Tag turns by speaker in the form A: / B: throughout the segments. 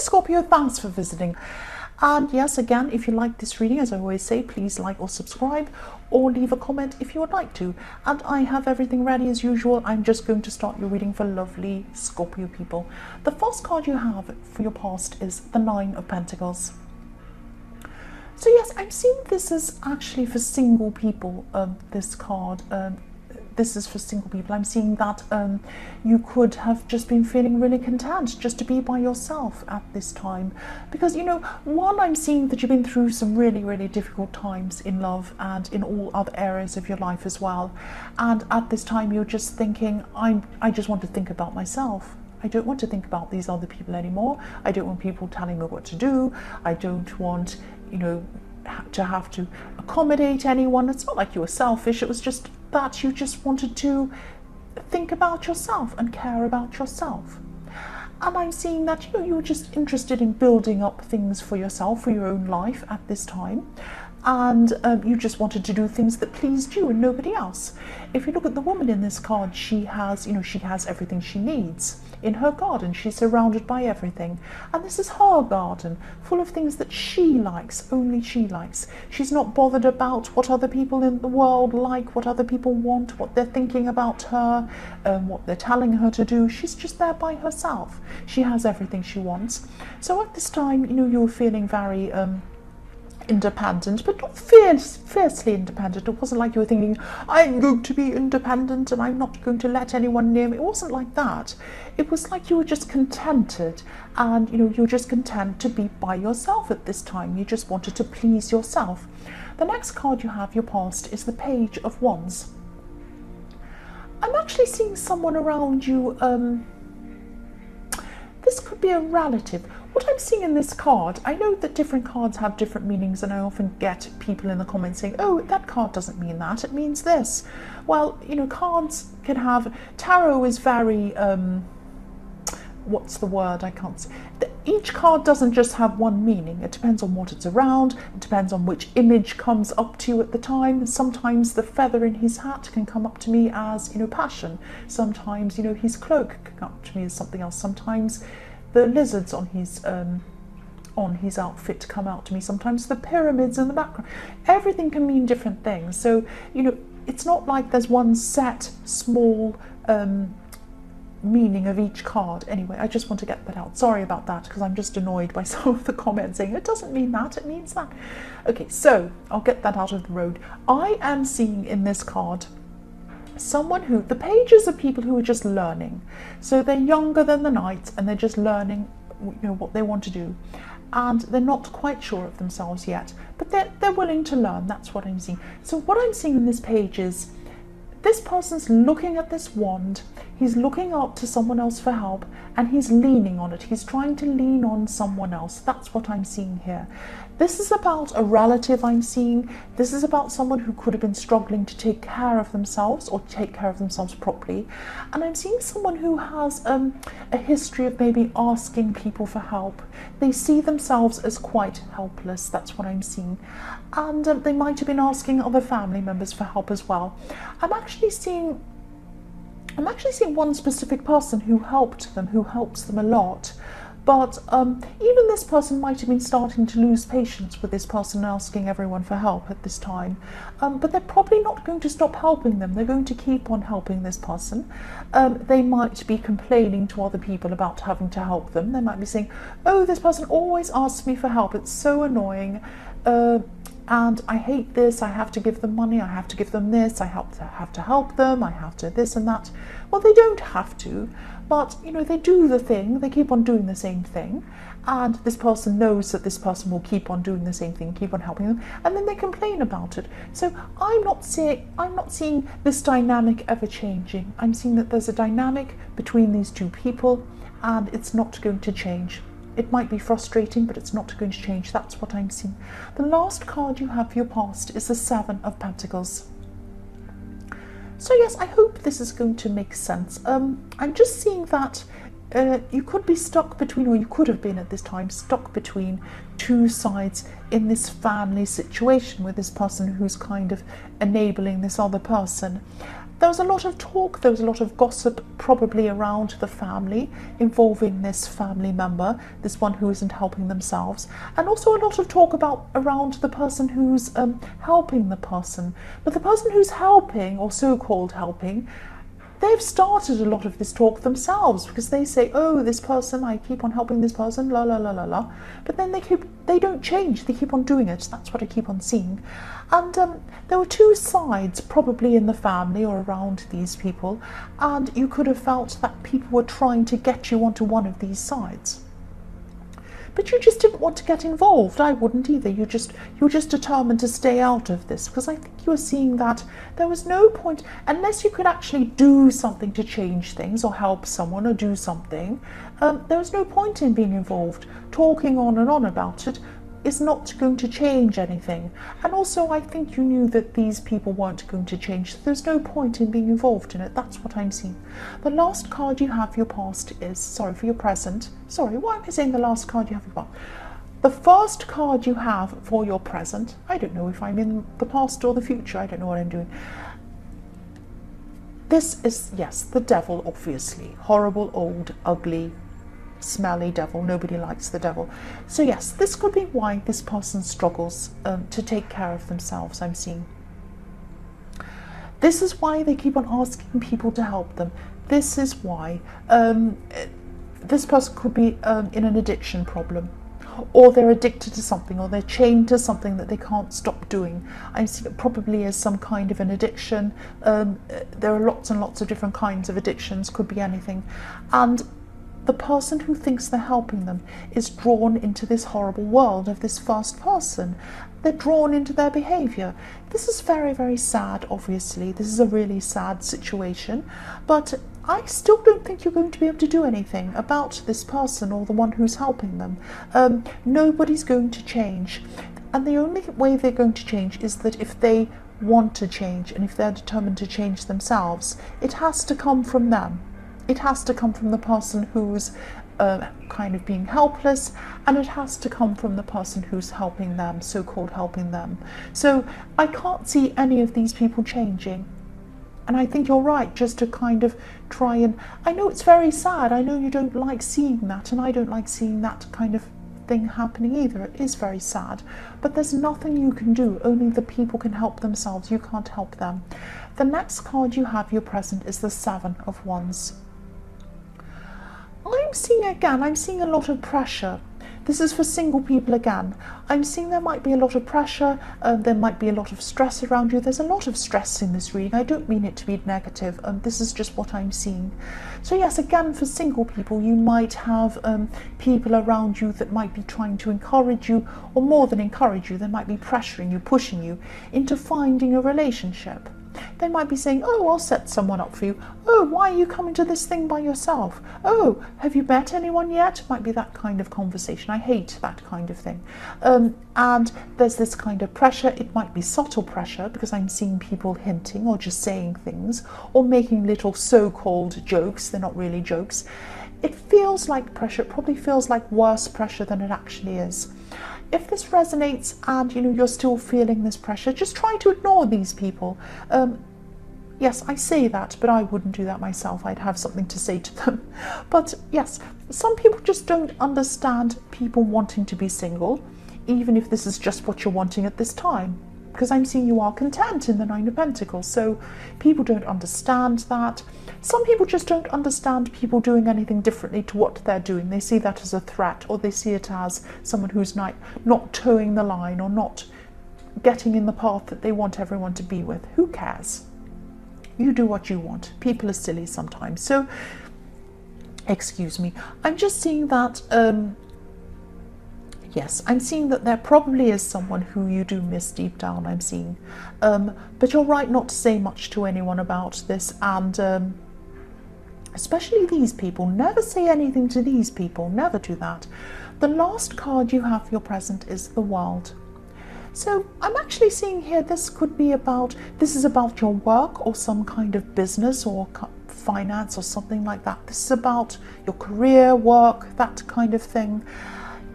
A: Scorpio, thanks for visiting. And yes, again, if you like this reading, as I always say, please like or subscribe or leave a comment if you would like to. And I have everything ready as usual. I'm just going to start your reading for lovely Scorpio people. The first card you have for your past is the Nine of Pentacles. So yes, I'm seeing this is actually for single people, this card. This is for single people. I'm seeing that you could have just been feeling really content just to be by yourself at this time. Because, you know, one, I'm seeing that you've been through some really, really difficult times in love and in all other areas of your life as well. And at this time, you're just thinking, I just want to think about myself. I don't want to think about these other people anymore. I don't want people telling me what to do. I don't want, you know, to have to accommodate anyone. It's not like you were selfish. It was just that you just wanted to think about yourself and care about yourself. And I'm seeing that, you know, you were just interested in building up things for yourself, for your own life at this time. And you just wanted to do things that pleased you and nobody else. If you look at the woman in this card, she has, you know, she has everything she needs in her garden. She's surrounded by everything. And this is her garden, full of things that she likes, only she likes. She's not bothered about what other people in the world like, what other people want, what they're thinking about her, what they're telling her to do. She's just there by herself. She has everything she wants. So at this time, you know, you're feeling very independent, but not fiercely independent. It wasn't like you were thinking, I'm going to be independent and I'm not going to let anyone near me. It wasn't like that. It was like you were just contented, and you know, you're just content to be by yourself at this time. You just wanted to please yourself. The next card you have, your past, is the Page of Wands. I'm actually seeing someone around you. This could be a relative. What I'm seeing in this card, I know that different cards have different meanings, and I often get people in the comments saying, oh, that card doesn't mean that, it means this. Well, you know, cards can have, tarot is very, what's the word, I can't say. Each card doesn't just have one meaning. It depends on what it's around, it depends on which image comes up to you at the time. Sometimes the feather in his hat can come up to me as, you know, passion. Sometimes, you know, his cloak can come up to me as something else. Sometimes the lizards on his outfit come out to me. Sometimes the pyramids in the background. Everything can mean different things. So, you know, it's not like there's one set small meaning of each card. Anyway, I just want to get that out. Sorry about that, because I'm just annoyed by some of the comments saying it doesn't mean that, it means that. Okay, so I'll get that out of the road. I am seeing in this card someone who, the pages are people who are just learning. So they're younger than the knight and they're just learning, you know, what they want to do. And they're not quite sure of themselves yet, but they're willing to learn. That's what I'm seeing. So what I'm seeing in this page is this person's looking at this wand, he's looking up to someone else for help, and he's leaning on it. He's trying to lean on someone else. That's what I'm seeing here. This is about a relative I'm seeing. This is about someone who could have been struggling to take care of themselves or take care of themselves properly. And I'm seeing someone who has a history of maybe asking people for help. They see themselves as quite helpless. That's what I'm seeing. And they might have been asking other family members for help as well. I'm actually seeing one specific person who helped them, who helps them a lot. But even this person might have been starting to lose patience with this person asking everyone for help at this time. But they're probably not going to stop helping them. They're going to keep on helping this person. They might be complaining to other people about having to help them. They might be saying, oh, this person always asks me for help. It's so annoying. And I hate this, I have to give them money, I have to give them this, I have to help them, I have to this and that. Well, they don't have to, but you know, they do the thing, they keep on doing the same thing, and this person knows that this person will keep on doing the same thing, keep on helping them, and then they complain about it. So I'm not seeing this dynamic ever changing. I'm seeing that there's a dynamic between these two people, and it's not going to change. It might be frustrating, but it's not going to change. That's what I'm seeing. The last card you have for your past is the Seven of Pentacles. So yes, I hope this is going to make sense. I'm just seeing that you could be stuck between, or you could have been at this time, stuck between two sides in this family situation with this person who's kind of enabling this other person. there was a lot of talk, there was a lot of gossip probably around the family involving this family member, this one who isn't helping themselves, and also a lot of talk around the person who's helping the person. But the person who's helping, or so-called helping, they've started a lot of this talk themselves, because they say, oh, this person, I keep on helping this person, la la la la la, but then they don't change, they keep on doing it. That's what I keep on seeing. And there were two sides probably in the family or around these people, and you could have felt that people were trying to get you onto one of these sides. But you just didn't want to get involved. I wouldn't either. You were just determined to stay out of this, because I think you were seeing that there was no point, unless you could actually do something to change things or help someone or do something, there was no point in being involved. Talking on and on about it is not going to change anything. And also I think you knew that these people weren't going to change, so there's no point in being involved in it. That's what I'm seeing. The last card you have for your past is, sorry, for your present. Sorry, why am I saying the last card you have for your past? The first card you have for your present, I don't know if I'm in the past or the future, I don't know what I'm doing. This is, yes, the devil, obviously. Horrible, old, ugly, smelly devil. Nobody likes the devil. So yes, this could be why this person struggles to take care of themselves, I'm seeing. This is why they keep on asking people to help them. This is why this person could be in an addiction problem, or they're addicted to something, or they're chained to something that they can't stop doing. I'm seeing it probably as some kind of an addiction. There are lots and lots of different kinds of addictions, could be anything. And the person who thinks they're helping them is drawn into this horrible world of this first person. They're drawn into their behaviour. This is very, very sad, obviously. This is a really sad situation. But I still don't think you're going to be able to do anything about this person or the one who's helping them. Nobody's going to change. And the only way they're going to change is that if they want to change, and if they're determined to change themselves, it has to come from them. It has to come from the person who's kind of being helpless, and it has to come from the person who's helping them, so-called helping them. So I can't see any of these people changing. And I think you're right, just to kind of try and... I know it's very sad. I know you don't like seeing that, and I don't like seeing that kind of thing happening either. It is very sad. But there's nothing you can do. Only the people can help themselves. You can't help them. The next card you have, your present, is the Seven of Wands. I'm seeing a lot of pressure. This is for single people again. I'm seeing there might be a lot of pressure, there might be a lot of stress around you. There's a lot of stress in this reading. I don't mean it to be negative. This is just what I'm seeing. So yes, again, for single people, you might have people around you that might be trying to encourage you, or more than encourage you, they might be pressuring you, pushing you into finding a relationship. They might be saying, oh, I'll set someone up for you. Oh, why are you coming to this thing by yourself? Oh, have you met anyone yet? Might be that kind of conversation. I hate that kind of thing. And there's this kind of pressure. It might be subtle pressure, because I'm seeing people hinting or just saying things or making little so-called jokes. They're not really jokes. It feels like pressure. It probably feels like worse pressure than it actually is. If this resonates and you're still feeling this pressure, just try to ignore these people. Yes, I say that, but I wouldn't do that myself. I'd have something to say to them. But yes, some people just don't understand people wanting to be single, even if this is just what you're wanting at this time. Because I'm seeing you are content in the Nine of Pentacles, so people don't understand that. Some people just don't understand people doing anything differently to what they're doing. They see that as a threat, or they see it as someone who's not towing the line, or not getting in the path that they want everyone to be with. Who cares? You do what you want. People are silly sometimes. So, excuse me. I'm just seeing that... Yes, I'm seeing that there probably is someone who you do miss deep down, I'm seeing. But you're right not to say much to anyone about this, and especially these people. Never say anything to these people, never do that. The last card you have for your present is the World. So I'm actually seeing here this is about your work or some kind of business or finance or something like that. This is about your career, work, that kind of thing.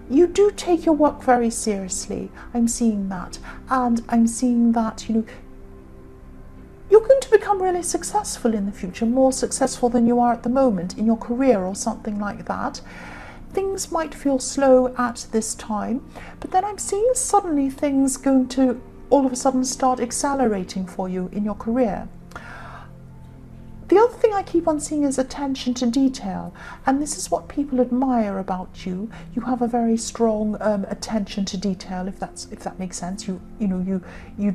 A: You do take your work very seriously. I'm seeing that. And I'm seeing that, you're going to become really successful in the future, more successful than you are at the moment in your career or something like that. Things might feel slow at this time, but then I'm seeing suddenly things going to all of a sudden start accelerating for you in your career. The other thing I keep on seeing is attention to detail, and this is what people admire about you. You have a very strong attention to detail, if that makes sense. You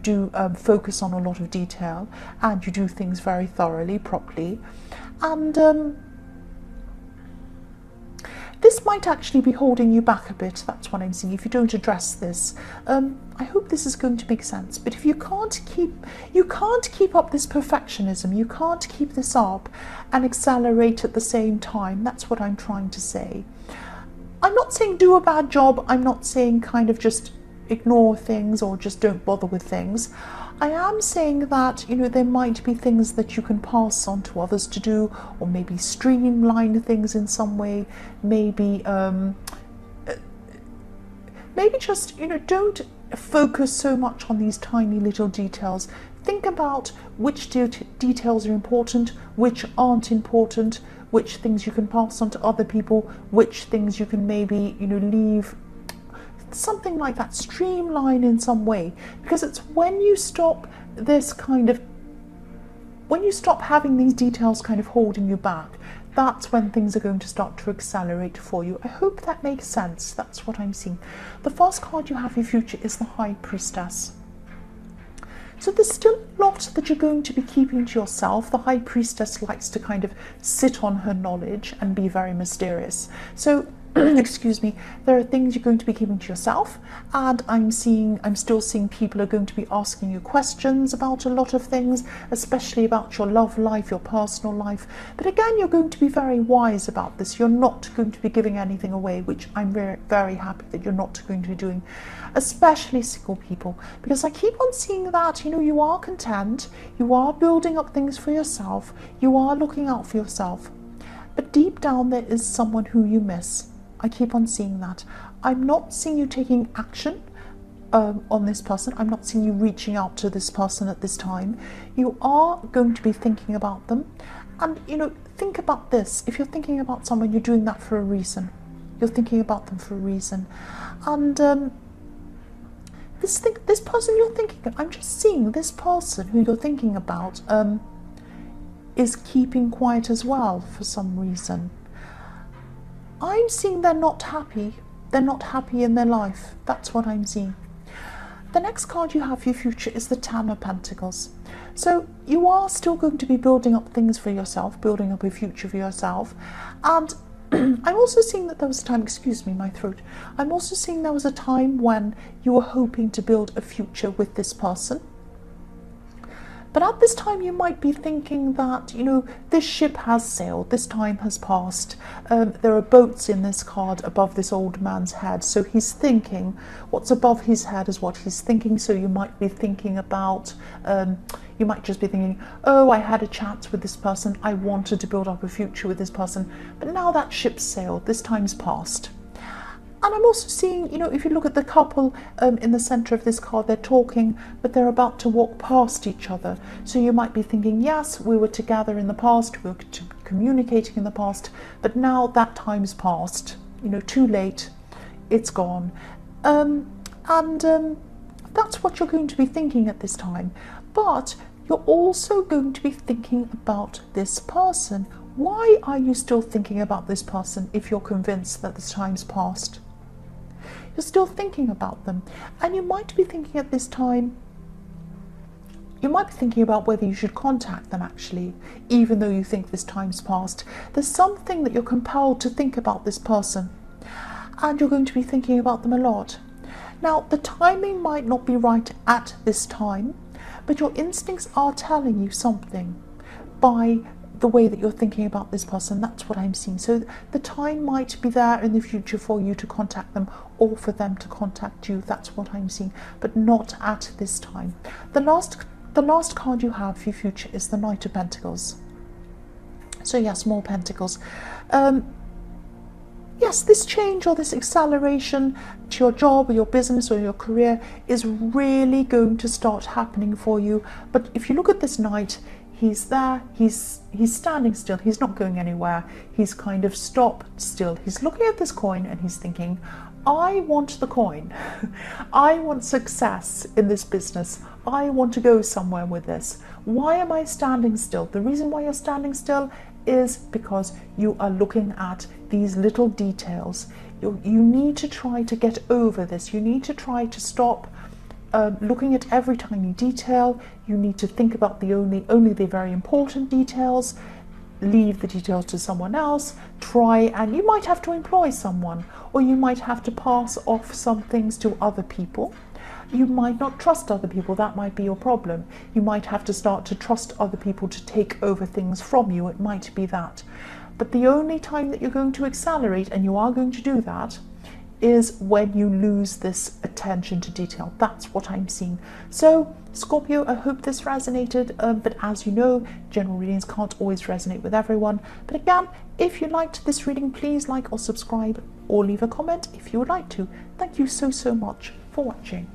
A: do focus on a lot of detail, and you do things very thoroughly, properly, and this might actually be holding you back a bit. That's what I'm seeing. If you don't address this, I hope this is going to make sense. But if you can't keep up this perfectionism, you can't keep this up and accelerate at the same time. That's what I'm trying to say. I'm not saying do a bad job. I'm not saying kind of just ignore things or just don't bother with things. I am saying that, there might be things that you can pass on to others to do, or maybe streamline things in some way, maybe just, don't focus so much on these tiny little details. Think about which details are important, which aren't important, which things you can pass on to other people, which things you can maybe, leave. Something like that, streamline in some way, because it's when you stop having these details kind of holding you back, that's when things are going to start to accelerate for you. I hope that makes sense. That's what I'm seeing. The first card you have in future is the High Priestess. So there's still a lot that you're going to be keeping to yourself. The High Priestess likes to kind of sit on her knowledge and be very mysterious. So excuse me, there are things you're going to be keeping to yourself, and I'm still seeing people are going to be asking you questions about a lot of things, especially about your love life, your personal life. But again, you're going to be very wise about this. You're not going to be giving anything away, which I'm very, very happy that you're not going to be doing, especially single people, because I keep on seeing that, you are content, you are building up things for yourself, you are looking out for yourself, but deep down there is someone who you miss. I keep on seeing that. I'm not seeing you taking action on this person. I'm not seeing you reaching out to this person at this time. You are going to be thinking about them. And, think about this. If you're thinking about someone, you're doing that for a reason. You're thinking about them for a reason. And this person you're thinking, I'm just seeing this person who you're thinking about is keeping quiet as well for some reason. I'm seeing they're not happy. They're not happy in their life. That's what I'm seeing. The next card you have for your future is the Ten of Pentacles. So you are still going to be building up things for yourself, building up a future for yourself. And I'm also seeing that there was a time, excuse me, my throat. I'm also seeing there was a time when you were hoping to build a future with this person. But at this time, you might be thinking that, this ship has sailed, this time has passed. There are boats in this card above this old man's head. So he's thinking, what's above his head is what he's thinking. So you might be thinking about, you might just be thinking, oh, I had a chat with this person. I wanted to build up a future with this person. But now that ship's sailed, this time's passed. And I'm also seeing, if you look at the couple in the centre of this card, they're talking, but they're about to walk past each other. So you might be thinking, yes, we were together in the past, we were communicating in the past, but now that time's passed. Too late, it's gone. That's what you're going to be thinking at this time. But you're also going to be thinking about this person. Why are you still thinking about this person if you're convinced that this time's passed? You're still thinking about them, and you might be thinking at this time, you might be thinking about whether you should contact them actually, even though you think this time's passed. There's something that you're compelled to think about this person, and you're going to be thinking about them a lot. Now, the timing might not be right at this time, but your instincts are telling you something by the way that you're thinking about this person. That's what I'm seeing. So the time might be there in the future for you to contact them or for them to contact you. That's what I'm seeing, but not at this time. The last card you have for your future is the Knight of Pentacles. So yes, more Pentacles. yes, this change or this acceleration to your job or your business or your career is really going to start happening for you. But if you look at this knight, he's there, he's standing still, he's not going anywhere, he's kind of stopped still. He's looking at this coin and he's thinking, I want the coin. I want success in this business. I want to go somewhere with this. Why am I standing still? The reason why you're standing still is because you are looking at these little details. You need to try to get over this. You need to try to stop looking at every tiny detail. You need to think about the only the very important details. Leave the details to someone else. Try, and you might have to employ someone, or you might have to pass off some things to other people. You might not trust other people. That might be your problem. You might have to start to trust other people to take over things from you. It might be that. But the only time that you're going to accelerate, and you are going to do that, is when you lose this attention to detail. That's what I'm seeing. So Scorpio, I hope this resonated, but as you know, general readings can't always resonate with everyone. But again, if you liked this reading, please like or subscribe or leave a comment if you would like to. Thank you so much for watching.